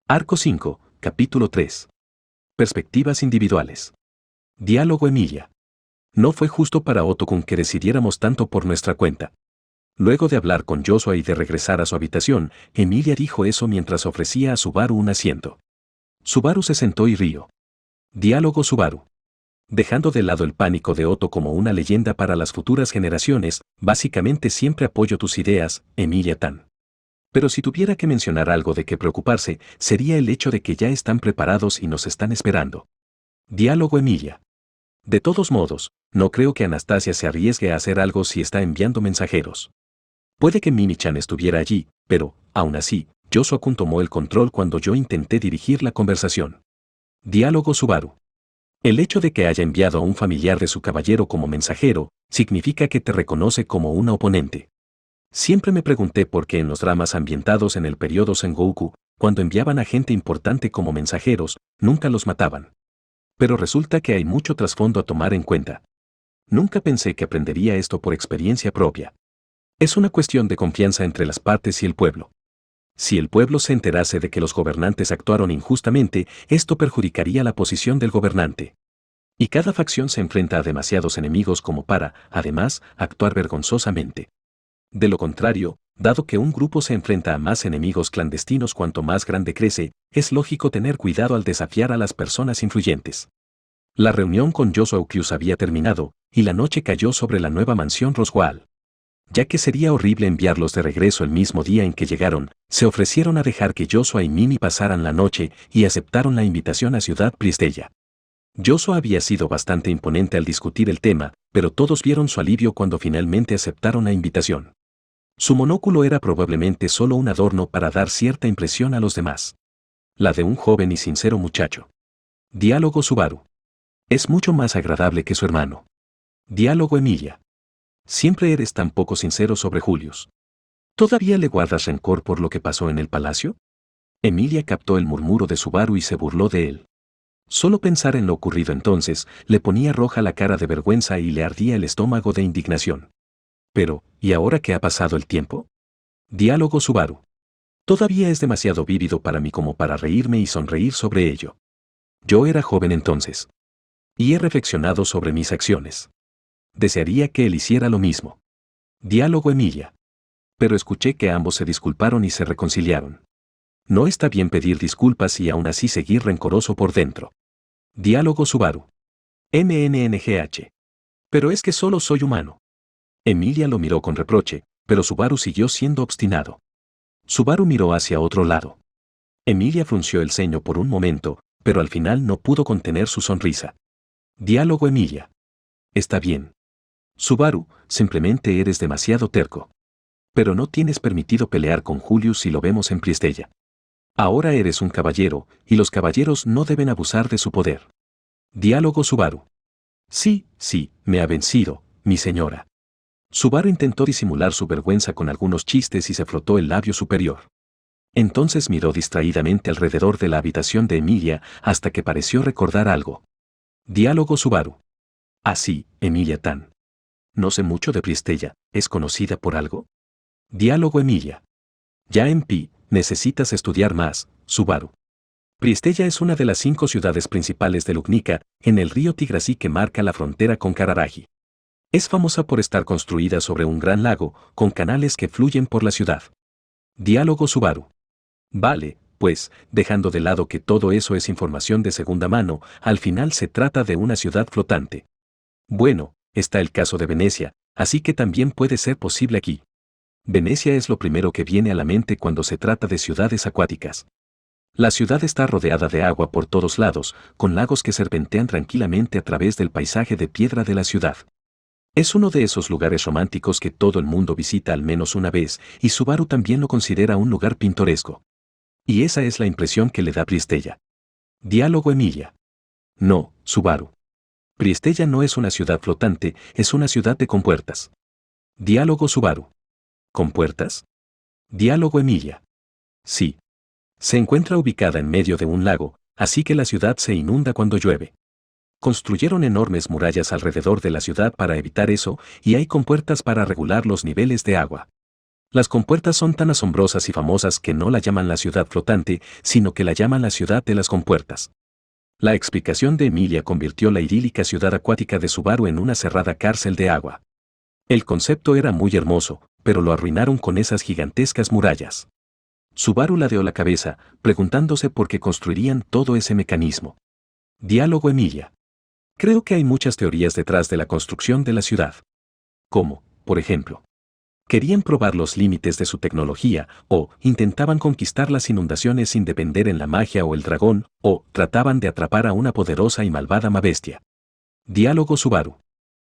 Arco 5, capítulo 3. Perspectivas individuales. Diálogo Emilia. No fue justo para Otto-kun que decidiéramos tanto por nuestra cuenta. Luego de hablar con Joshua y de regresar a su habitación, Emilia dijo eso mientras ofrecía a Subaru un asiento. Subaru se sentó y rió. Diálogo Subaru. Dejando de lado el pánico de Otto como una leyenda para las futuras generaciones, básicamente siempre apoyo tus ideas, Emilia-tan. Pero si tuviera que mencionar algo de qué preocuparse, sería el hecho de que ya están preparados y nos están esperando. Diálogo Emilia. De todos modos, no creo que Anastasia se arriesgue a hacer algo si está enviando mensajeros. Puede que Mimi-chan estuviera allí, pero, aún así, Joshua-kun tomó el control cuando yo intenté dirigir la conversación. Diálogo Subaru. El hecho de que haya enviado a un familiar de su caballero como mensajero, significa que te reconoce como una oponente. Siempre me pregunté por qué en los dramas ambientados en el periodo Sengoku, cuando enviaban a gente importante como mensajeros, nunca los mataban. Pero resulta que hay mucho trasfondo a tomar en cuenta. Nunca pensé que aprendería esto por experiencia propia. Es una cuestión de confianza entre las partes y el pueblo. Si el pueblo se enterase de que los gobernantes actuaron injustamente, esto perjudicaría la posición del gobernante. Y cada facción se enfrenta a demasiados enemigos como para, además, actuar vergonzosamente. De lo contrario, dado que un grupo se enfrenta a más enemigos clandestinos cuanto más grande crece, es lógico tener cuidado al desafiar a las personas influyentes. La reunión con Joshua Okyus había terminado, y la noche cayó sobre la nueva mansión Roswell. Ya que sería horrible enviarlos de regreso el mismo día en que llegaron, se ofrecieron a dejar que Joshua y Mimi pasaran la noche y aceptaron la invitación a Ciudad Pristella. Joshua había sido bastante imponente al discutir el tema, pero todos vieron su alivio cuando finalmente aceptaron la invitación. Su monóculo era probablemente solo un adorno para dar cierta impresión a los demás. La de un joven y sincero muchacho. Diálogo Subaru. Es mucho más agradable que su hermano. Diálogo Emilia. Siempre eres tan poco sincero sobre Julius. ¿Todavía le guardas rencor por lo que pasó en el palacio? Emilia captó el murmuro de Subaru y se burló de él. Solo pensar en lo ocurrido entonces le ponía roja la cara de vergüenza y le ardía el estómago de indignación. Pero, ¿y ahora qué ha pasado el tiempo? Diálogo Subaru. Todavía es demasiado vívido para mí como para reírme y sonreír sobre ello. Yo era joven entonces. Y he reflexionado sobre mis acciones. Desearía que él hiciera lo mismo. Diálogo Emilia. Pero escuché que ambos se disculparon y se reconciliaron. No está bien pedir disculpas y aún así seguir rencoroso por dentro. Diálogo Subaru. MNNGH. Pero es que solo soy humano. Emilia lo miró con reproche, pero Subaru siguió siendo obstinado. Subaru miró hacia otro lado. Emilia frunció el ceño por un momento, pero al final no pudo contener su sonrisa. Diálogo Emilia. Está bien. Subaru, simplemente eres demasiado terco. Pero no tienes permitido pelear con Julius si lo vemos en Pristella. Ahora eres un caballero, y los caballeros no deben abusar de su poder. Diálogo Subaru. Sí, me ha vencido, mi señora. Subaru intentó disimular su vergüenza con algunos chistes y se frotó el labio superior. Entonces miró distraídamente alrededor de la habitación de Emilia hasta que pareció recordar algo. Diálogo Subaru. Así, Emilia-tan. No sé mucho de Pristella, ¿es conocida por algo? Diálogo Emilia. Ya en Pi, necesitas estudiar más, Subaru. Pristella es una de las 5 ciudades principales de Lugnica, en el río Tigrasí que marca la frontera con Kararagi. Es famosa por estar construida sobre un gran lago, con canales que fluyen por la ciudad. Diálogo Subaru. Vale, pues, dejando de lado que todo eso es información de segunda mano, al final se trata de una ciudad flotante. Bueno, está el caso de Venecia, así que también puede ser posible aquí. Venecia es lo primero que viene a la mente cuando se trata de ciudades acuáticas. La ciudad está rodeada de agua por todos lados, con lagos que serpentean tranquilamente a través del paisaje de piedra de la ciudad. Es uno de esos lugares románticos que todo el mundo visita al menos una vez, y Subaru también lo considera un lugar pintoresco. Y esa es la impresión que le da Pristella. Diálogo Emilia. No, Subaru. Pristella no es una ciudad flotante, es una ciudad de compuertas. Diálogo Subaru. ¿Compuertas? Diálogo Emilia. Sí. Se encuentra ubicada en medio de un lago, así que la ciudad se inunda cuando llueve. Construyeron enormes murallas alrededor de la ciudad para evitar eso, y hay compuertas para regular los niveles de agua. Las compuertas son tan asombrosas y famosas que no la llaman la ciudad flotante, sino que la llaman la ciudad de las compuertas. La explicación de Emilia convirtió la idílica ciudad acuática de Subaru en una cerrada cárcel de agua. El concepto era muy hermoso, pero lo arruinaron con esas gigantescas murallas. Subaru ladeó la cabeza, preguntándose por qué construirían todo ese mecanismo. Diálogo Emilia. Creo que hay muchas teorías detrás de la construcción de la ciudad. Como, por ejemplo, querían probar los límites de su tecnología, o intentaban conquistar las inundaciones sin depender en la magia o el dragón, o trataban de atrapar a una poderosa y malvada bestia. Diálogo Subaru.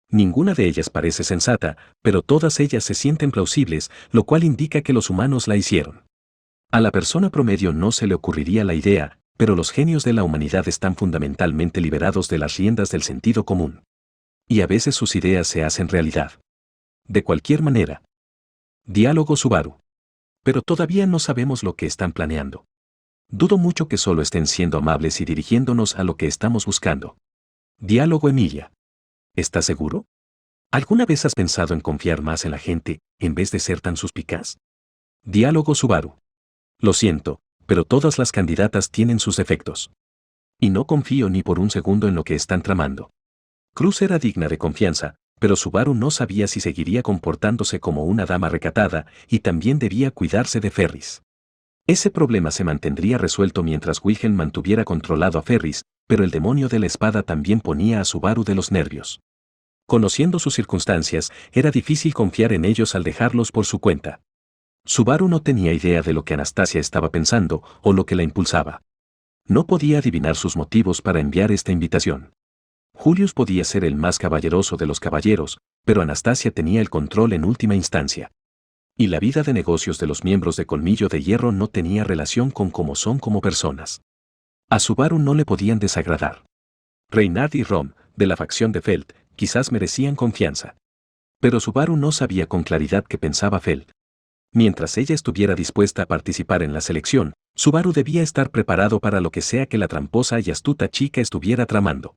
Ninguna de ellas parece sensata, pero todas ellas se sienten plausibles, lo cual indica que los humanos la hicieron. A la persona promedio no se le ocurriría la idea, pero los genios de la humanidad están fundamentalmente liberados de las riendas del sentido común. Y a veces sus ideas se hacen realidad. De cualquier manera. Diálogo Subaru. Pero todavía no sabemos lo que están planeando. Dudo mucho que solo estén siendo amables y dirigiéndonos a lo que estamos buscando. Diálogo Emilia. ¿Estás seguro? ¿Alguna vez has pensado en confiar más en la gente, en vez de ser tan suspicaz? Diálogo Subaru. Lo siento, pero todas las candidatas tienen sus defectos. Y no confío ni por un segundo en lo que están tramando. Cruz era digna de confianza, pero Subaru no sabía si seguiría comportándose como una dama recatada, y también debía cuidarse de Ferris. Ese problema se mantendría resuelto mientras Wilhelm mantuviera controlado a Ferris, pero el demonio de la espada también ponía a Subaru de los nervios. Conociendo sus circunstancias, era difícil confiar en ellos al dejarlos por su cuenta. Subaru no tenía idea de lo que Anastasia estaba pensando o lo que la impulsaba. No podía adivinar sus motivos para enviar esta invitación. Julius podía ser el más caballeroso de los caballeros, pero Anastasia tenía el control en última instancia. Y la vida de negocios de los miembros de Colmillo de Hierro no tenía relación con cómo son como personas. A Subaru no le podían desagradar. Reinhard y Rom, de la facción de Feld, quizás merecían confianza. Pero Subaru no sabía con claridad qué pensaba Feld. Mientras ella estuviera dispuesta a participar en la selección, Subaru debía estar preparado para lo que sea que la tramposa y astuta chica estuviera tramando.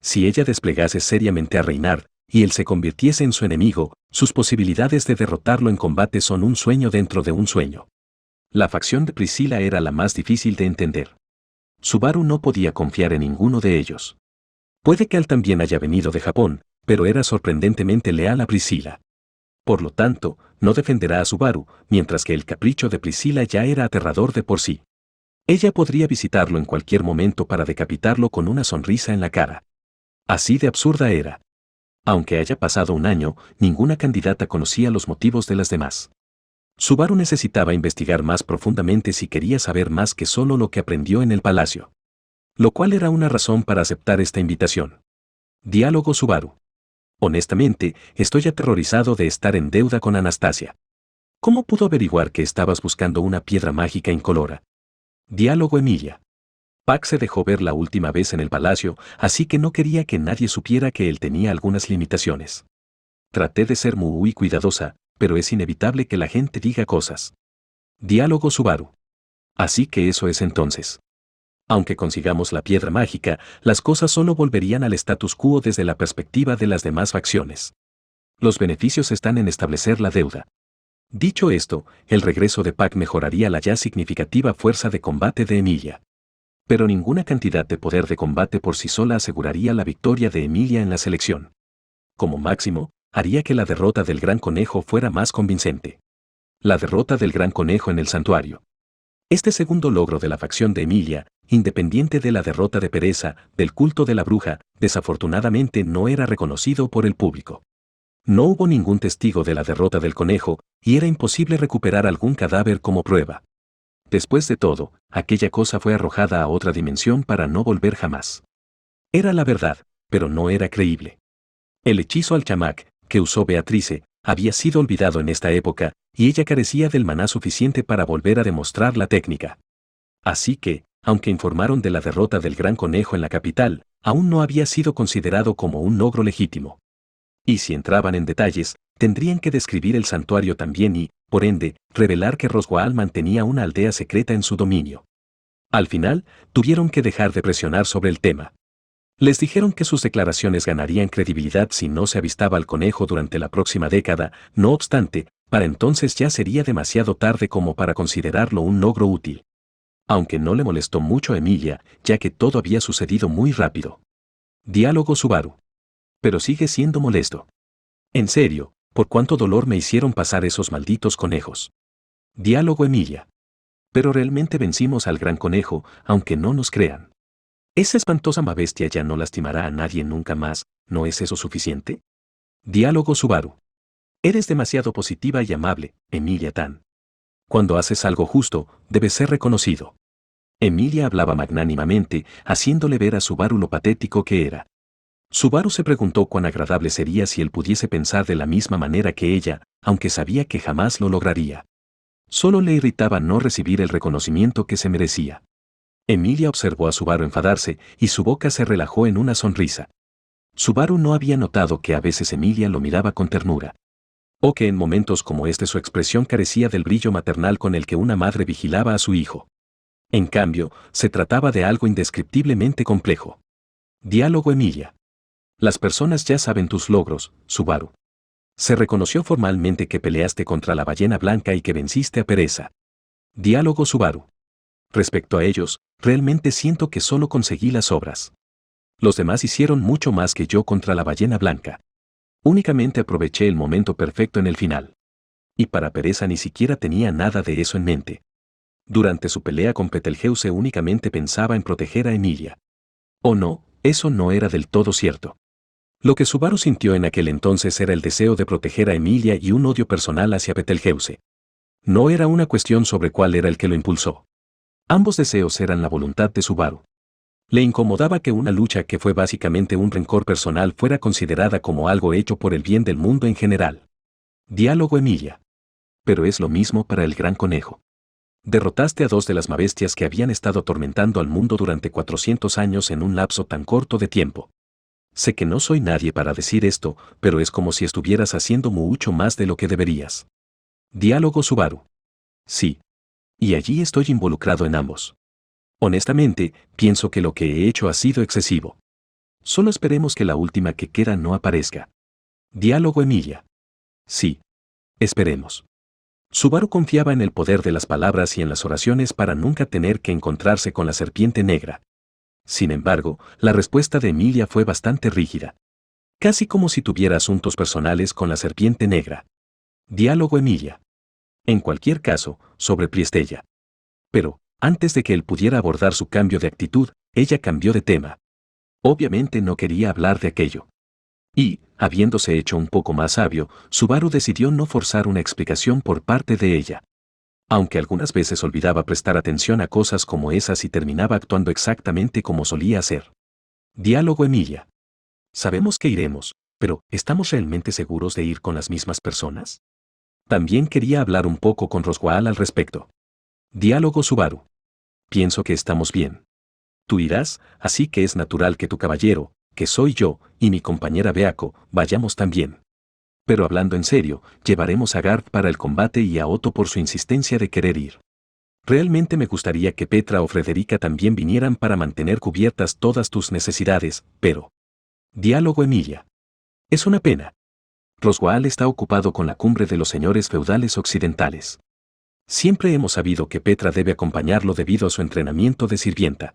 Si ella desplegase seriamente a Reinhard, y él se convirtiese en su enemigo, sus posibilidades de derrotarlo en combate son un sueño dentro de un sueño. La facción de Priscila era la más difícil de entender. Subaru no podía confiar en ninguno de ellos. Puede que él también haya venido de Japón, pero era sorprendentemente leal a Priscila. Por lo tanto, no defenderá a Subaru, mientras que el capricho de Priscila ya era aterrador de por sí. Ella podría visitarlo en cualquier momento para decapitarlo con una sonrisa en la cara. Así de absurda era. Aunque haya pasado un año, ninguna candidata conocía los motivos de las demás. Subaru necesitaba investigar más profundamente si quería saber más que solo lo que aprendió en el palacio. Lo cual era una razón para aceptar esta invitación. Diálogo Subaru. Honestamente, estoy aterrorizado de estar en deuda con Anastasia. ¿Cómo pudo averiguar que estabas buscando una piedra mágica incolora? Diálogo Emilia. Pac se dejó ver la última vez en el palacio, así que no quería que nadie supiera que él tenía algunas limitaciones. Traté de ser muy cuidadosa, pero es inevitable que la gente diga cosas. Diálogo Subaru. Así que eso es entonces. Aunque consigamos la piedra mágica, las cosas solo volverían al status quo desde la perspectiva de las demás facciones. Los beneficios están en establecer la deuda. Dicho esto, el regreso de Pac mejoraría la ya significativa fuerza de combate de Emilia. Pero ninguna cantidad de poder de combate por sí sola aseguraría la victoria de Emilia en la selección. Como máximo, haría que la derrota del Gran Conejo fuera más convincente. La derrota del Gran Conejo en el santuario. Este segundo logro de la facción de Emilia, independiente de la derrota de Pereza, del culto de la bruja, desafortunadamente no era reconocido por el público. No hubo ningún testigo de la derrota del conejo, y era imposible recuperar algún cadáver como prueba. Después de todo, aquella cosa fue arrojada a otra dimensión para no volver jamás. Era la verdad, pero no era creíble. El hechizo al chamac, que usó Beatrice, había sido olvidado en esta época, y ella carecía del maná suficiente para volver a demostrar la técnica. Así que, aunque informaron de la derrota del Gran Conejo en la capital, aún no había sido considerado como un logro legítimo. Y si entraban en detalles, tendrían que describir el santuario también y, por ende, revelar que Roswaal mantenía una aldea secreta en su dominio. Al final, tuvieron que dejar de presionar sobre el tema. Les dijeron que sus declaraciones ganarían credibilidad si no se avistaba al conejo durante la próxima década, no obstante, Para entonces ya sería demasiado tarde como para considerarlo un logro útil. Aunque no le molestó mucho a Emilia, ya que todo había sucedido muy rápido. Diálogo Subaru. Pero sigue siendo molesto. En serio, ¿por cuánto dolor me hicieron pasar esos malditos conejos? Diálogo Emilia. Pero realmente vencimos al gran conejo, aunque no nos crean. Esa espantosa bestia ya no lastimará a nadie nunca más, ¿no es eso suficiente? Diálogo Subaru. Eres demasiado positiva y amable, Emilia Tan. Cuando haces algo justo, debes ser reconocido. Emilia hablaba magnánimamente, haciéndole ver a Subaru lo patético que era. Subaru se preguntó cuán agradable sería si él pudiese pensar de la misma manera que ella, aunque sabía que jamás lo lograría. Solo le irritaba no recibir el reconocimiento que se merecía. Emilia observó a Subaru enfadarse y su boca se relajó en una sonrisa. Subaru no había notado que a veces Emilia lo miraba con ternura. O que en momentos como este su expresión carecía del brillo maternal con el que una madre vigilaba a su hijo. En cambio, se trataba de algo indescriptiblemente complejo. Diálogo Emilia. Las personas ya saben tus logros, Subaru. Se reconoció formalmente que peleaste contra la ballena blanca y que venciste a Pereza. Diálogo Subaru. Respecto a ellos, realmente siento que solo conseguí las obras. Los demás hicieron mucho más que yo contra la ballena blanca. Únicamente aproveché el momento perfecto en el final. Y para Pereza ni siquiera tenía nada de eso en mente. Durante su pelea con Betelgeuse únicamente pensaba en proteger a Emilia. Oh no, eso no era del todo cierto. Lo que Subaru sintió en aquel entonces era el deseo de proteger a Emilia y un odio personal hacia Betelgeuse. No era una cuestión sobre cuál era el que lo impulsó. Ambos deseos eran la voluntad de Subaru. Le incomodaba que una lucha que fue básicamente un rencor personal fuera considerada como algo hecho por el bien del mundo en general. Diálogo Emilia. Pero es lo mismo para el gran conejo. Derrotaste a dos de las mabestias que habían estado atormentando al mundo durante 400 años en un lapso tan corto de tiempo. Sé que no soy nadie para decir esto, pero es como si estuvieras haciendo mucho más de lo que deberías. Diálogo Subaru. Sí. Y allí estoy involucrado en ambos. Honestamente, pienso que lo que he hecho ha sido excesivo. Solo esperemos que la última que queda no aparezca. Diálogo Emilia. Sí. Esperemos. Subaru confiaba en el poder de las palabras y en las oraciones para nunca tener que encontrarse con la serpiente negra. Sin embargo, la respuesta de Emilia fue bastante rígida. Casi como si tuviera asuntos personales con la serpiente negra. Diálogo Emilia. En cualquier caso, sobre Priestella. Pero, antes de que él pudiera abordar su cambio de actitud, ella cambió de tema. Obviamente no quería hablar de aquello. Y, habiéndose hecho un poco más sabio, Subaru decidió no forzar una explicación por parte de ella. Aunque algunas veces olvidaba prestar atención a cosas como esas y terminaba actuando exactamente como solía hacer. Diálogo Emilia. Sabemos que iremos, pero ¿estamos realmente seguros de ir con las mismas personas? También quería hablar un poco con Roswaal al respecto. Diálogo Subaru. Pienso que estamos bien. Tú irás, así que es natural que tu caballero, que soy yo, y mi compañera Beako, vayamos también. Pero hablando en serio, llevaremos a Garth para el combate y a Otto por su insistencia de querer ir. Realmente me gustaría que Petra o Frederica también vinieran para mantener cubiertas todas tus necesidades, pero... Diálogo Emilia. Es una pena. Roswaal está ocupado con la cumbre de los señores feudales occidentales. Siempre hemos sabido que Petra debe acompañarlo debido a su entrenamiento de sirvienta.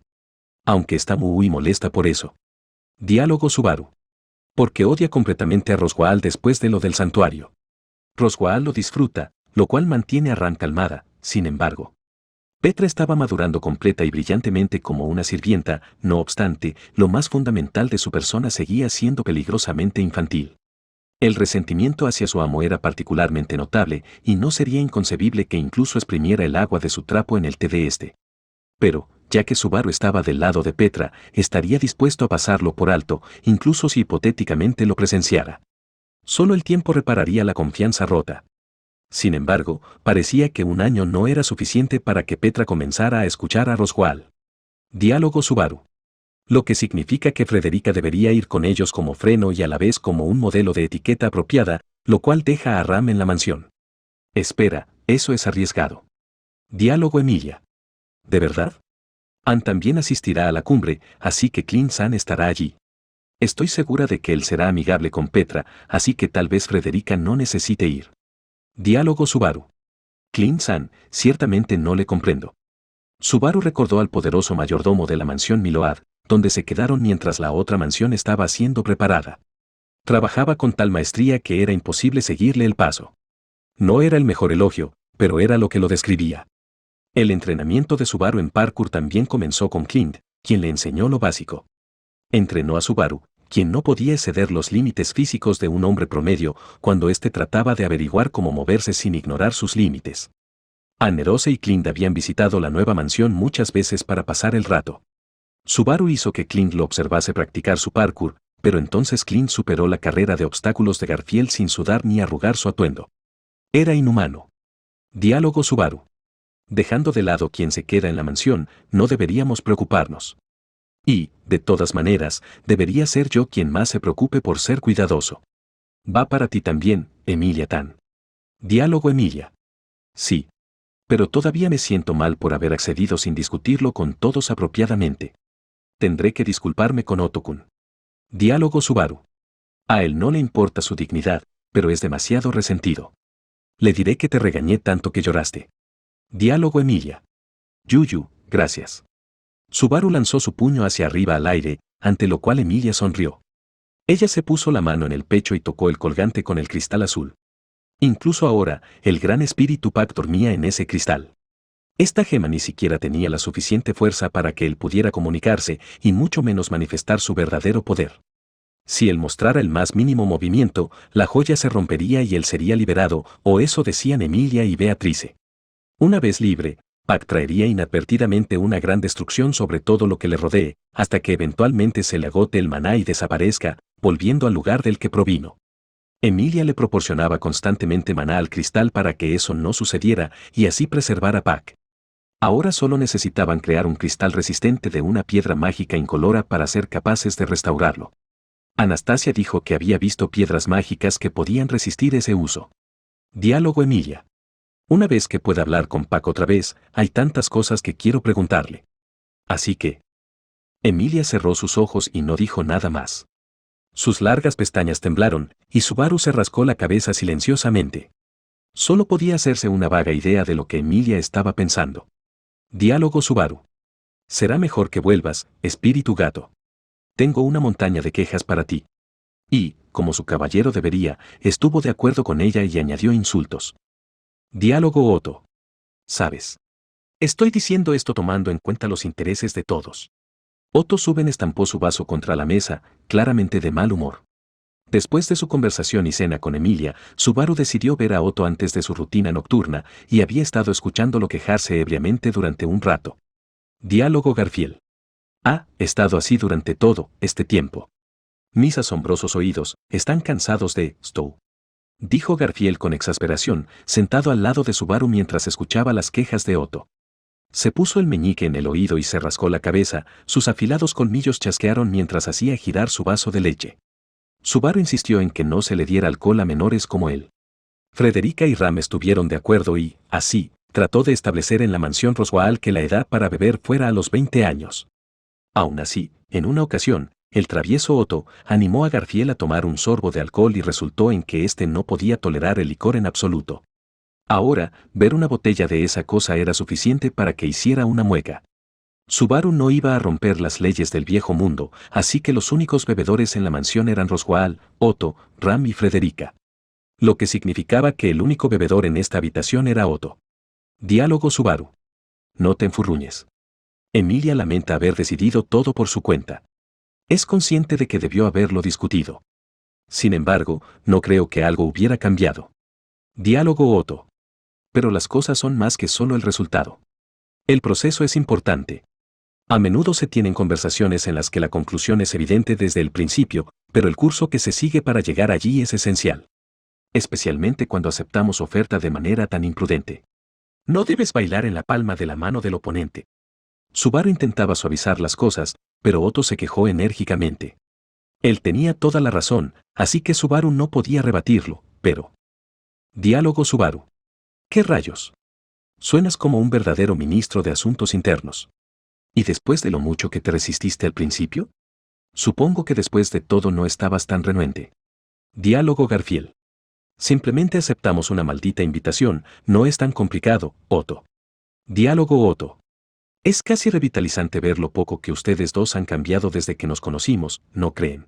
Aunque está muy molesta por eso. Diálogo Subaru. Porque odia completamente a Roswaal después de lo del santuario. Roswaal lo disfruta, lo cual mantiene a Ram calmada, sin embargo. Petra estaba madurando completa y brillantemente como una sirvienta, no obstante, lo más fundamental de su persona seguía siendo peligrosamente infantil. El resentimiento hacia su amo era particularmente notable, y no sería inconcebible que incluso exprimiera el agua de su trapo en el té de este. Pero, ya que Subaru estaba del lado de Petra, estaría dispuesto a pasarlo por alto, incluso si hipotéticamente lo presenciara. Solo el tiempo repararía la confianza rota. Sin embargo, parecía que un año no era suficiente para que Petra comenzara a escuchar a Roswaal. Diálogo Subaru. Lo que significa que Frederica debería ir con ellos como freno y a la vez como un modelo de etiqueta apropiada, lo cual deja a Ram en la mansión. Espera, eso es arriesgado. Diálogo Emilia. ¿De verdad? Ann también asistirá a la cumbre, así que Clint San estará allí. Estoy segura de que él será amigable con Petra, así que tal vez Frederica no necesite ir. Diálogo Subaru. Clint-san, ciertamente no le comprendo. Subaru recordó al poderoso mayordomo de la mansión Miload, donde se quedaron mientras la otra mansión estaba siendo preparada. Trabajaba con tal maestría que era imposible seguirle el paso. No era el mejor elogio, pero era lo que lo describía. El entrenamiento de Subaru en parkour también comenzó con Clint, quien le enseñó lo básico. Entrenó a Subaru, quien no podía exceder los límites físicos de un hombre promedio cuando éste trataba de averiguar cómo moverse sin ignorar sus límites. Nerose y Clint habían visitado la nueva mansión muchas veces para pasar el rato. Subaru hizo que Clint lo observase practicar su parkour, pero entonces Clint superó la carrera de obstáculos de Garfield sin sudar ni arrugar su atuendo. Era inhumano. Diálogo Subaru. Dejando de lado quien se queda en la mansión, no deberíamos preocuparnos. Y, de todas maneras, debería ser yo quien más se preocupe por ser cuidadoso. Va para ti también, Emilia Tan. Diálogo Emilia. Sí. Pero todavía me siento mal por haber accedido sin discutirlo con todos apropiadamente. Tendré que disculparme con Otto-kun. Diálogo Subaru. A él no le importa su dignidad, pero es demasiado resentido. Le diré que te regañé tanto que lloraste. Diálogo Emilia. Yuyu, gracias. Subaru lanzó su puño hacia arriba al aire, ante lo cual Emilia sonrió. Ella se puso la mano en el pecho y tocó el colgante con el cristal azul. Incluso ahora, el gran espíritu Pac dormía en ese cristal. Esta gema ni siquiera tenía la suficiente fuerza para que él pudiera comunicarse y mucho menos manifestar su verdadero poder. Si él mostrara el más mínimo movimiento, la joya se rompería y él sería liberado, o eso decían Emilia y Beatrice. Una vez libre, Pac traería inadvertidamente una gran destrucción sobre todo lo que le rodee, hasta que eventualmente se le agote el maná y desaparezca, volviendo al lugar del que provino. Emilia le proporcionaba constantemente maná al cristal para que eso no sucediera y así preservar a Pac. Ahora solo necesitaban crear un cristal resistente de una piedra mágica incolora para ser capaces de restaurarlo. Anastasia dijo que había visto piedras mágicas que podían resistir ese uso. Diálogo Emilia. Una vez que pueda hablar con Pac otra vez, hay tantas cosas que quiero preguntarle. Así que... Emilia cerró sus ojos y no dijo nada más. Sus largas pestañas temblaron, y Subaru se rascó la cabeza silenciosamente. Solo podía hacerse una vaga idea de lo que Emilia estaba pensando. Diálogo Subaru. Será mejor que vuelvas, espíritu gato. Tengo una montaña de quejas para ti. Y, como su caballero debería, estuvo de acuerdo con ella y añadió insultos. Diálogo Otto. ¿Sabes? Estoy diciendo esto tomando en cuenta los intereses de todos. Otto Suben estampó su vaso contra la mesa, claramente de mal humor. Después de su conversación y cena con Emilia, Subaru decidió ver a Otto antes de su rutina nocturna y había estado escuchándolo quejarse ebriamente durante un rato. Diálogo Garfield. Ha estado así durante todo este tiempo. Mis asombrosos oídos están cansados de Stow. Dijo Garfield con exasperación, sentado al lado de Subaru mientras escuchaba las quejas de Otto. Se puso el meñique en el oído y se rascó la cabeza, sus afilados colmillos chasquearon mientras hacía girar su vaso de leche. Subaru insistió en que no se le diera alcohol a menores como él. Frederica y Ram estuvieron de acuerdo y, así, trató de establecer en la mansión Roswell que la edad para beber fuera a los 20 años. Aún así, en una ocasión, el travieso Otto animó a Garfield a tomar un sorbo de alcohol y resultó en que éste no podía tolerar el licor en absoluto. Ahora, ver una botella de esa cosa era suficiente para que hiciera una mueca. Subaru no iba a romper las leyes del viejo mundo, así que los únicos bebedores en la mansión eran Roswell, Otto, Ram y Frederica. Lo que significaba que el único bebedor en esta habitación era Otto. Diálogo Subaru. No te enfurruñes. Emilia lamenta haber decidido todo por su cuenta. Es consciente de que debió haberlo discutido. Sin embargo, no creo que algo hubiera cambiado. Diálogo Otto. Pero las cosas son más que solo el resultado. El proceso es importante. A menudo se tienen conversaciones en las que la conclusión es evidente desde el principio, pero el curso que se sigue para llegar allí es esencial. Especialmente cuando aceptamos oferta de manera tan imprudente. No debes bailar en la palma de la mano del oponente. Subaru intentaba suavizar las cosas, pero Otto se quejó enérgicamente. Él tenía toda la razón, así que Subaru no podía rebatirlo, pero... Diálogo Subaru. ¿Qué rayos? Suenas como un verdadero ministro de Asuntos Internos. ¿Y después de lo mucho que te resististe al principio? Supongo que después de todo no estabas tan renuente. Diálogo Garfield. Simplemente aceptamos una maldita invitación, no es tan complicado, Otto. Diálogo Otto. Es casi revitalizante ver lo poco que ustedes dos han cambiado desde que nos conocimos, ¿no creen?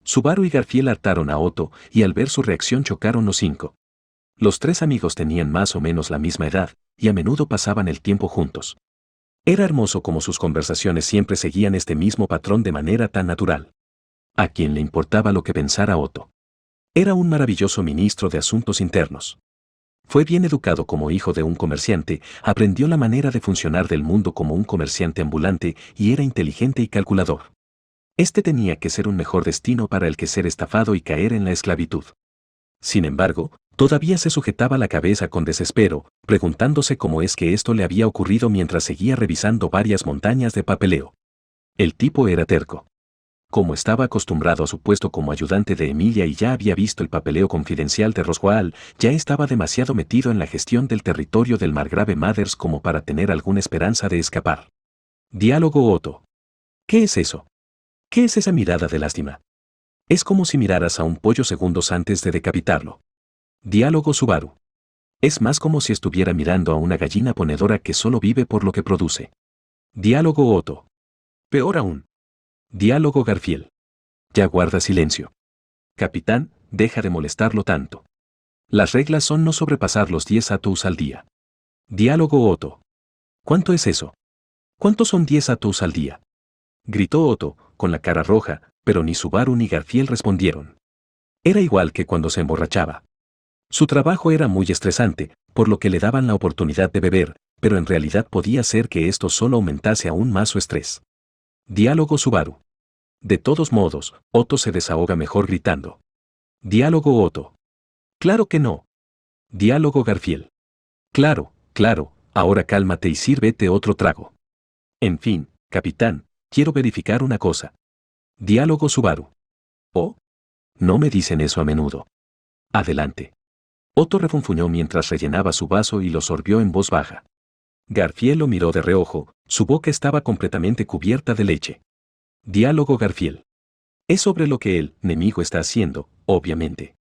Subaru y Garfield hartaron a Otto y al ver su reacción chocaron los cinco. Los tres amigos tenían más o menos la misma edad y a menudo pasaban el tiempo juntos. Era hermoso como sus conversaciones siempre seguían este mismo patrón de manera tan natural. ¿A quién le importaba lo que pensara Otto? Era un maravilloso ministro de Asuntos Internos. Fue bien educado como hijo de un comerciante, aprendió la manera de funcionar del mundo como un comerciante ambulante y era inteligente y calculador. Este tenía que ser un mejor destino para el que ser estafado y caer en la esclavitud. Sin embargo, todavía se sujetaba la cabeza con desespero, preguntándose cómo es que esto le había ocurrido mientras seguía revisando varias montañas de papeleo. El tipo era terco. Como estaba acostumbrado a su puesto como ayudante de Emilia y ya había visto el papeleo confidencial de Roswell, ya estaba demasiado metido en la gestión del territorio del Margrave Mathers como para tener alguna esperanza de escapar. Diálogo Otto. ¿Qué es eso? ¿Qué es esa mirada de lástima? Es como si miraras a un pollo segundos antes de decapitarlo. Diálogo Subaru. Es más como si estuviera mirando a una gallina ponedora que solo vive por lo que produce. Diálogo Otto. Peor aún. Diálogo Garfield. Ya guarda silencio. Capitán, deja de molestarlo tanto. Las reglas son no sobrepasar los 10 ATUs al día. Diálogo Otto. ¿Cuánto es eso? ¿Cuántos son 10 ATUs al día? Gritó Otto, con la cara roja, pero ni Subaru ni Garfield respondieron. Era igual que cuando se emborrachaba. Su trabajo era muy estresante, por lo que le daban la oportunidad de beber, pero en realidad podía ser que esto solo aumentase aún más su estrés. Diálogo Subaru. De todos modos, Otto se desahoga mejor gritando. Diálogo Otto. Claro que no. Diálogo Garfield. Claro, claro, ahora cálmate y sírvete otro trago. En fin, capitán, quiero verificar una cosa. Diálogo Subaru. ¿Oh? No me dicen eso a menudo. Adelante. Otto refunfuñó mientras rellenaba su vaso y lo sorbió en voz baja. Garfield lo miró de reojo, su boca estaba completamente cubierta de leche. Diálogo Garfield. Es sobre lo que el enemigo está haciendo, obviamente.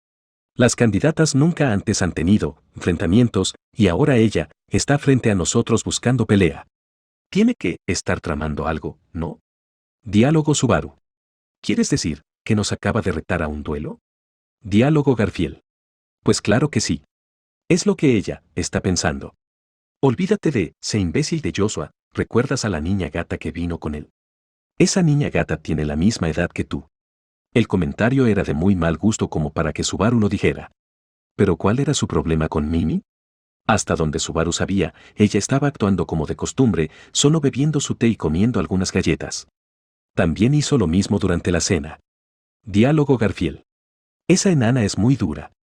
Las candidatas nunca antes han tenido enfrentamientos y ahora ella está frente a nosotros buscando pelea. Tiene que estar tramando algo, ¿no? Diálogo Subaru. ¿Quieres decir que nos acaba de retar a un duelo? Diálogo Garfield. Pues claro que sí. Es lo que ella está pensando. Olvídate de ese imbécil de Joshua, ¿recuerdas a la niña gata que vino con él? Esa niña gata tiene la misma edad que tú. El comentario era de muy mal gusto como para que Subaru lo dijera. ¿Pero cuál era su problema con Mimi? Hasta donde Subaru sabía, ella estaba actuando como de costumbre, solo bebiendo su té y comiendo algunas galletas. También hizo lo mismo durante la cena. Diálogo Garfield. Esa enana es muy dura.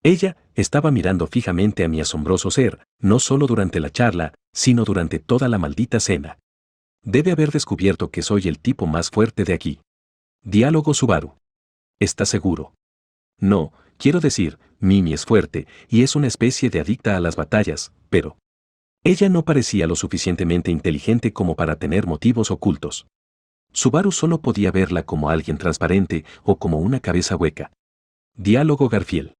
Ella estaba mirando fijamente a mi asombroso ser, no solo durante la charla, sino durante toda la maldita cena. Debe haber descubierto que soy el tipo más fuerte de aquí. Diálogo Subaru. ¿Estás seguro? No, quiero decir, Mimi es fuerte y es una especie de adicta a las batallas, pero ella no parecía lo suficientemente inteligente como para tener motivos ocultos. Subaru solo podía verla como alguien transparente o como una cabeza hueca. Diálogo Garfield.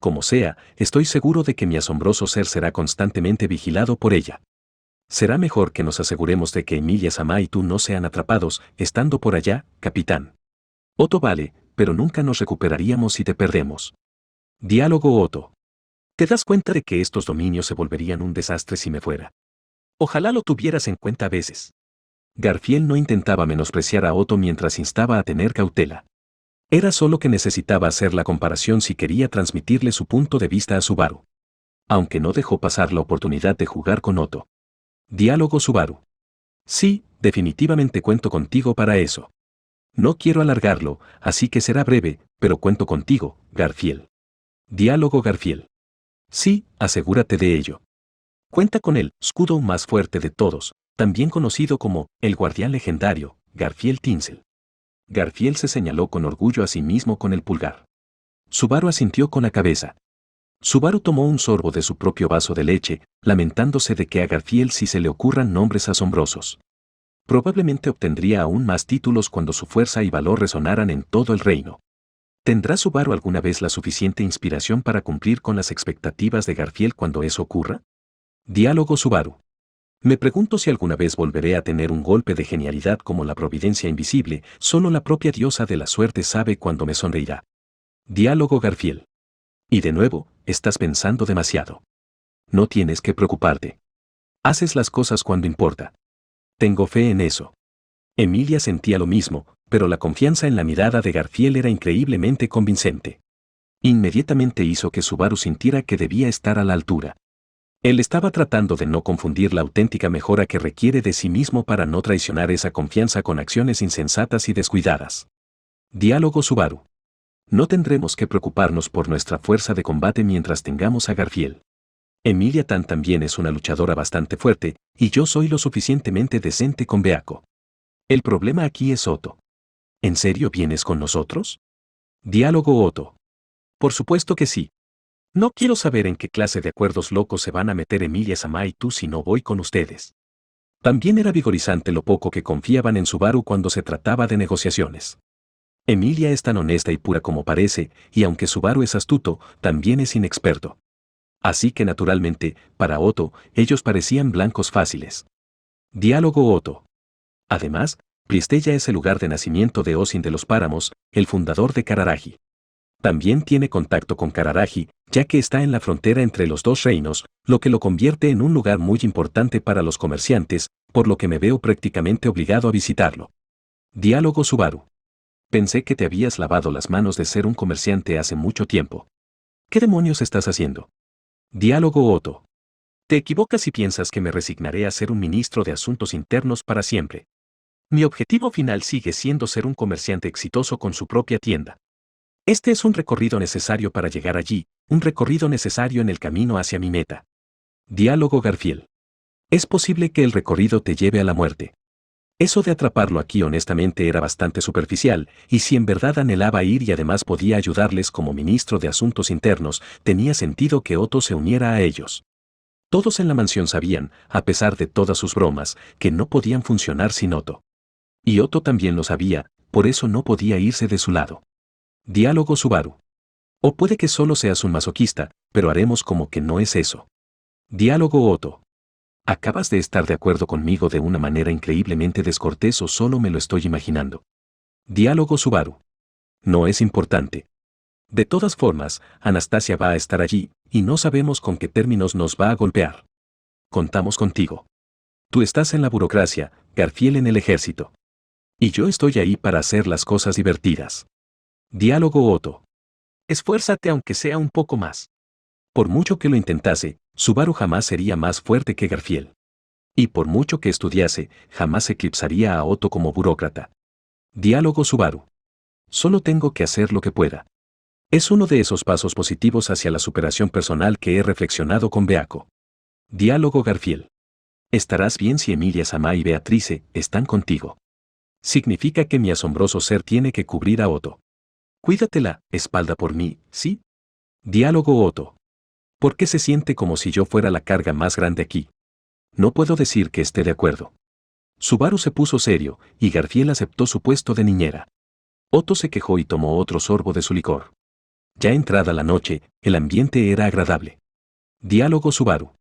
Como sea, estoy seguro de que mi asombroso ser será constantemente vigilado por ella. Será mejor que nos aseguremos de que Emilia-sama y tú no sean atrapados, estando por allá, capitán. Otto vale, pero nunca nos recuperaríamos si te perdemos. Diálogo Otto. ¿Te das cuenta de que estos dominios se volverían un desastre si me fuera? Ojalá lo tuvieras en cuenta a veces. Garfield no intentaba menospreciar a Otto mientras instaba a tener cautela. Era solo que necesitaba hacer la comparación si quería transmitirle su punto de vista a Subaru. Aunque no dejó pasar la oportunidad de jugar con Otto. Diálogo Subaru. Sí, definitivamente cuento contigo para eso. No quiero alargarlo, así que será breve, pero cuento contigo, Garfield. Diálogo Garfield. Sí, asegúrate de ello. Cuenta con el escudo más fuerte de todos, también conocido como el guardián legendario, Garfield Tinsel. Garfield se señaló con orgullo a sí mismo con el pulgar. Subaru asintió con la cabeza. Subaru tomó un sorbo de su propio vaso de leche, lamentándose de que a Garfield sí se le ocurran nombres asombrosos. Probablemente obtendría aún más títulos cuando su fuerza y valor resonaran en todo el reino. ¿Tendrá Subaru alguna vez la suficiente inspiración para cumplir con las expectativas de Garfield cuando eso ocurra? Diálogo Subaru. Me pregunto si alguna vez volveré a tener un golpe de genialidad como la providencia invisible, solo la propia diosa de la suerte sabe cuándo me sonreirá. Diálogo Garfield. Y de nuevo, estás pensando demasiado. No tienes que preocuparte. Haces las cosas cuando importa. Tengo fe en eso. Emilia sentía lo mismo, pero la confianza en la mirada de Garfield era increíblemente convincente. Inmediatamente hizo que Subaru sintiera que debía estar a la altura. Él estaba tratando de no confundir la auténtica mejora que requiere de sí mismo para no traicionar esa confianza con acciones insensatas y descuidadas. Diálogo Subaru. No tendremos que preocuparnos por nuestra fuerza de combate mientras tengamos a Garfield. Emilia Tan también es una luchadora bastante fuerte, y yo soy lo suficientemente decente con Beako. El problema aquí es Otto. ¿En serio vienes con nosotros? Diálogo Otto. Por supuesto que sí. No quiero saber en qué clase de acuerdos locos se van a meter Emilia-sama y tú si no voy con ustedes. También era vigorizante lo poco que confiaban en Subaru cuando se trataba de negociaciones. Emilia es tan honesta y pura como parece, y aunque Subaru es astuto, también es inexperto. Así que naturalmente, para Otto, ellos parecían blancos fáciles. Diálogo Otto. Además, Pristella es el lugar de nacimiento de Osin de los Páramos, el fundador de Kararagi. También tiene contacto con Kararagi, ya que está en la frontera entre los dos reinos, lo que lo convierte en un lugar muy importante para los comerciantes, por lo que me veo prácticamente obligado a visitarlo. Diálogo Subaru. Pensé que te habías lavado las manos de ser un comerciante hace mucho tiempo. ¿Qué demonios estás haciendo? Diálogo Otto. Te equivocas si piensas que me resignaré a ser un ministro de Asuntos Internos para siempre. Mi objetivo final sigue siendo ser un comerciante exitoso con su propia tienda. Este es un recorrido necesario para llegar allí, un recorrido necesario en el camino hacia mi meta. Diálogo Garfield. Es posible que el recorrido te lleve a la muerte. Eso de atraparlo aquí honestamente era bastante superficial, y si en verdad anhelaba ir y además podía ayudarles como ministro de Asuntos Internos, tenía sentido que Otto se uniera a ellos. Todos en la mansión sabían, a pesar de todas sus bromas, que no podían funcionar sin Otto. Y Otto también lo sabía, por eso no podía irse de su lado. Diálogo Subaru. O puede que solo seas un masoquista, pero haremos como que no es eso. Diálogo Otto. ¿Acabas de estar de acuerdo conmigo de una manera increíblemente descortés o solo me lo estoy imaginando? Diálogo Subaru. No es importante. De todas formas, Anastasia va a estar allí, y no sabemos con qué términos nos va a golpear. Contamos contigo. Tú estás en la burocracia, Garfield en el ejército. Y yo estoy ahí para hacer las cosas divertidas. Diálogo Otto. Esfuérzate aunque sea un poco más. Por mucho que lo intentase, Subaru jamás sería más fuerte que Garfield. Y por mucho que estudiase, jamás eclipsaría a Otto como burócrata. Diálogo Subaru. Solo tengo que hacer lo que pueda. Es uno de esos pasos positivos hacia la superación personal que he reflexionado con Beako. Diálogo Garfield. Estarás bien si Emilia-sama y Beatrice están contigo. Significa que mi asombroso ser tiene que cubrir a Otto. Cuídate la espalda por mí, ¿sí? Diálogo Otto. ¿Por qué se siente como si yo fuera la carga más grande aquí? No puedo decir que esté de acuerdo. Subaru se puso serio, y Garfield aceptó su puesto de niñera. Otto se quejó y tomó otro sorbo de su licor. Ya entrada la noche, el ambiente era agradable. Diálogo Subaru.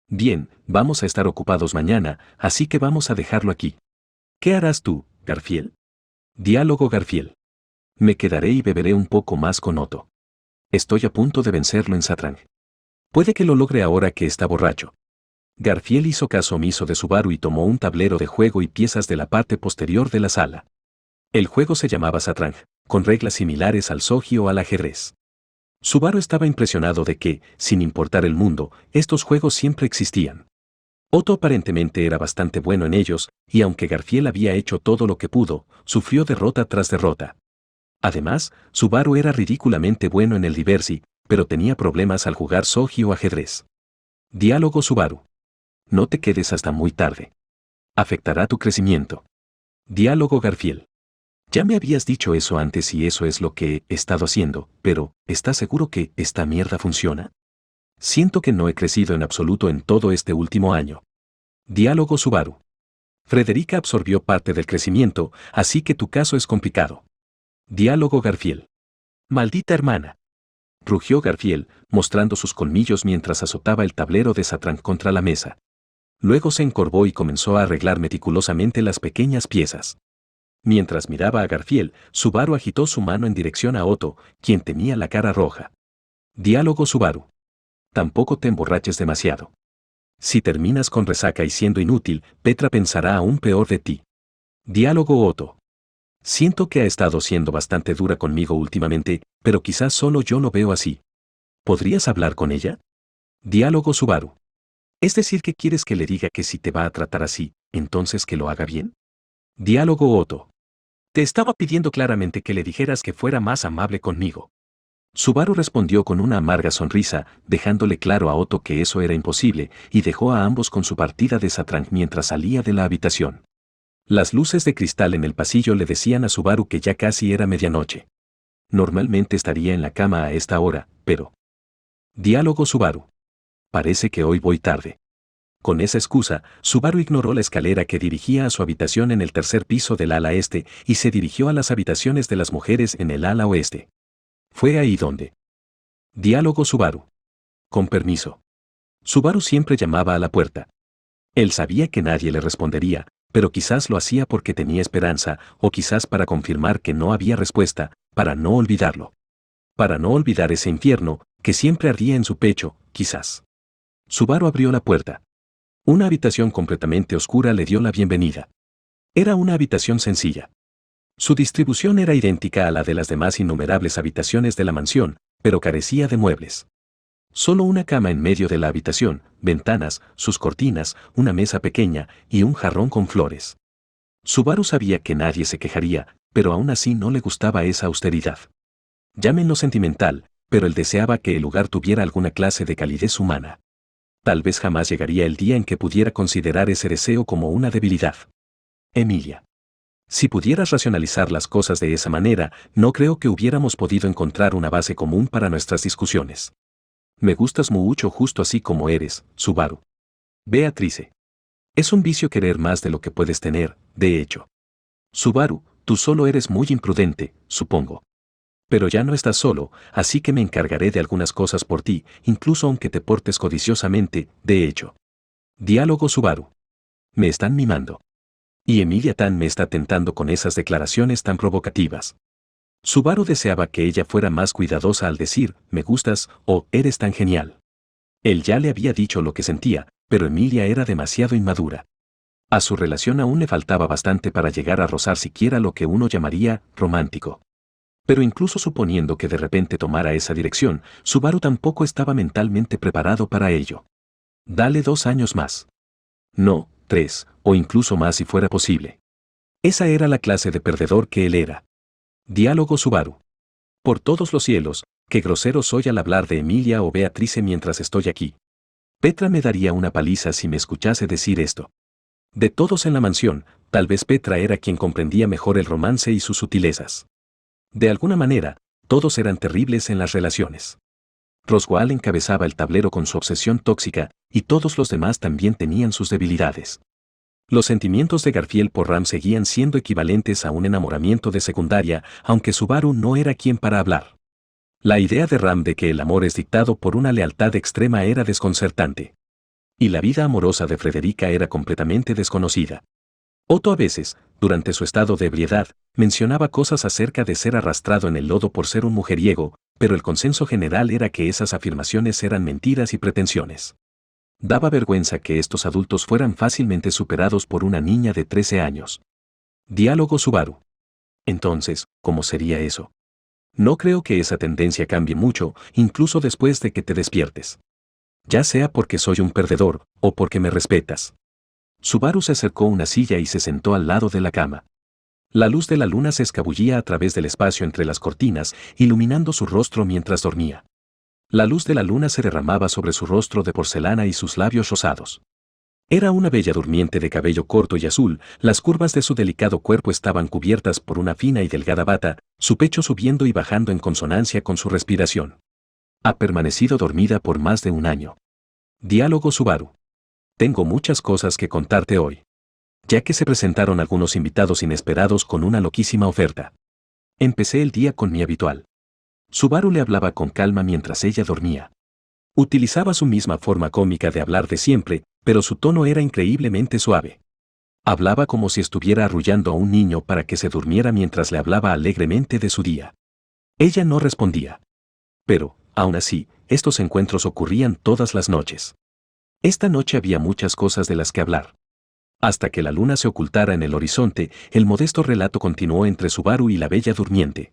Bien, vamos a estar ocupados mañana, así que vamos a dejarlo aquí. ¿Qué harás tú, Garfield? Diálogo Garfield. Me quedaré y beberé un poco más con Otto. Estoy a punto de vencerlo en Satrang. Puede que lo logre ahora que está borracho. Garfield hizo caso omiso de Subaru y tomó un tablero de juego y piezas de la parte posterior de la sala. El juego se llamaba Satrang, con reglas similares al shogi o al ajedrez. Subaru estaba impresionado de que, sin importar el mundo, estos juegos siempre existían. Otto aparentemente era bastante bueno en ellos, y aunque Garfield había hecho todo lo que pudo, sufrió derrota tras derrota. Además, Subaru era ridículamente bueno en el diversi, pero tenía problemas al jugar shogi o ajedrez. Diálogo Subaru. No te quedes hasta muy tarde. Afectará tu crecimiento. Diálogo Garfield. Ya me habías dicho eso antes y eso es lo que he estado haciendo, pero ¿estás seguro que esta mierda funciona? Siento que no he crecido en absoluto en todo este último año. Diálogo Subaru. Frederica absorbió parte del crecimiento, así que tu caso es complicado. Diálogo Garfield. Maldita hermana. Rugió Garfield, mostrando sus colmillos mientras azotaba el tablero de Satrank contra la mesa. Luego se encorvó y comenzó a arreglar meticulosamente las pequeñas piezas. Mientras miraba a Garfield, Subaru agitó su mano en dirección a Otto, quien tenía la cara roja. Diálogo Subaru. Tampoco te emborraches demasiado. Si terminas con resaca y siendo inútil, Petra pensará aún peor de ti. Diálogo Otto. Siento que ha estado siendo bastante dura conmigo últimamente, pero quizás solo yo lo veo así. ¿Podrías hablar con ella? Diálogo Subaru. ¿Es decir que quieres que le diga que si te va a tratar así, entonces que lo haga bien? Diálogo Otto. Te estaba pidiendo claramente que le dijeras que fuera más amable conmigo. Subaru respondió con una amarga sonrisa, dejándole claro a Otto que eso era imposible, y dejó a ambos con su partida de Satrank mientras salía de la habitación. Las luces de cristal en el pasillo le decían a Subaru que ya casi era medianoche. Normalmente estaría en la cama a esta hora, pero... Diálogo Subaru. Parece que hoy voy tarde. Con esa excusa, Subaru ignoró la escalera que dirigía a su habitación en el tercer piso del ala este y se dirigió a las habitaciones de las mujeres en el ala oeste. Fue ahí donde... Diálogo Subaru. Con permiso. Subaru siempre llamaba a la puerta. Él sabía que nadie le respondería, pero quizás lo hacía porque tenía esperanza, o quizás para confirmar que no había respuesta, para no olvidarlo. Para no olvidar ese infierno, que siempre ardía en su pecho, quizás. Subaru abrió la puerta. Una habitación completamente oscura le dio la bienvenida. Era una habitación sencilla. Su distribución era idéntica a la de las demás innumerables habitaciones de la mansión, pero carecía de muebles. Solo una cama en medio de la habitación, ventanas, sus cortinas, una mesa pequeña y un jarrón con flores. Subaru sabía que nadie se quejaría, pero aún así no le gustaba esa austeridad. Llámenlo sentimental, pero él deseaba que el lugar tuviera alguna clase de calidez humana. Tal vez jamás llegaría el día en que pudiera considerar ese deseo como una debilidad. Emilia. Si pudieras racionalizar las cosas de esa manera, no creo que hubiéramos podido encontrar una base común para nuestras discusiones. Me gustas mucho justo así como eres, Subaru. Beatrice. Es un vicio querer más de lo que puedes tener, de hecho. Subaru, tú solo eres muy imprudente, supongo. Pero ya no estás solo, así que me encargaré de algunas cosas por ti, incluso aunque te portes codiciosamente, de hecho. Diálogo Subaru. Me están mimando. Y Emilia Tan me está tentando con esas declaraciones tan provocativas. Subaru deseaba que ella fuera más cuidadosa al decir, me gustas, o eres tan genial. Él ya le había dicho lo que sentía, pero Emilia era demasiado inmadura. A su relación aún le faltaba bastante para llegar a rozar siquiera lo que uno llamaría romántico. Pero incluso suponiendo que de repente tomara esa dirección, Subaru tampoco estaba mentalmente preparado para ello. Dale 2 años más. No, 3, o incluso más si fuera posible. Esa era la clase de perdedor que él era. Diálogo Subaru. Por todos los cielos, qué grosero soy al hablar de Emilia o Beatrice mientras estoy aquí. Petra me daría una paliza si me escuchase decir esto. De todos en la mansión, tal vez Petra era quien comprendía mejor el romance y sus sutilezas. De alguna manera, todos eran terribles en las relaciones. Roswaal encabezaba el tablero con su obsesión tóxica, y todos los demás también tenían sus debilidades. Los sentimientos de Garfield por Ram seguían siendo equivalentes a un enamoramiento de secundaria, aunque Subaru no era quien para hablar. La idea de Ram de que el amor es dictado por una lealtad extrema era desconcertante. Y la vida amorosa de Frederica era completamente desconocida. Otto a veces, durante su estado de ebriedad, mencionaba cosas acerca de ser arrastrado en el lodo por ser un mujeriego, pero el consenso general era que esas afirmaciones eran mentiras y pretensiones. Daba vergüenza que estos adultos fueran fácilmente superados por una niña de 13 años. Diálogo Subaru. Entonces, ¿cómo sería eso? No creo que esa tendencia cambie mucho, incluso después de que te despiertes. Ya sea porque soy un perdedor, o porque me respetas. Subaru se acercó a una silla y se sentó al lado de la cama. La luz de la luna se escabullía a través del espacio entre las cortinas, iluminando su rostro mientras dormía. La luz de la luna se derramaba sobre su rostro de porcelana y sus labios rosados. Era una bella durmiente de cabello corto y azul, las curvas de su delicado cuerpo estaban cubiertas por una fina y delgada bata, su pecho subiendo y bajando en consonancia con su respiración. Ha permanecido dormida por más de 1 año. Diálogo Subaru. Tengo muchas cosas que contarte hoy. Ya que se presentaron algunos invitados inesperados con una loquísima oferta. Empecé el día con mi habitual Subaru le hablaba con calma mientras ella dormía. Utilizaba su misma forma cómica de hablar de siempre, pero su tono era increíblemente suave. Hablaba como si estuviera arrullando a un niño para que se durmiera mientras le hablaba alegremente de su día. Ella no respondía. Pero, aún así, estos encuentros ocurrían todas las noches. Esta noche había muchas cosas de las que hablar. Hasta que la luna se ocultara en el horizonte, el modesto relato continuó entre Subaru y la bella durmiente.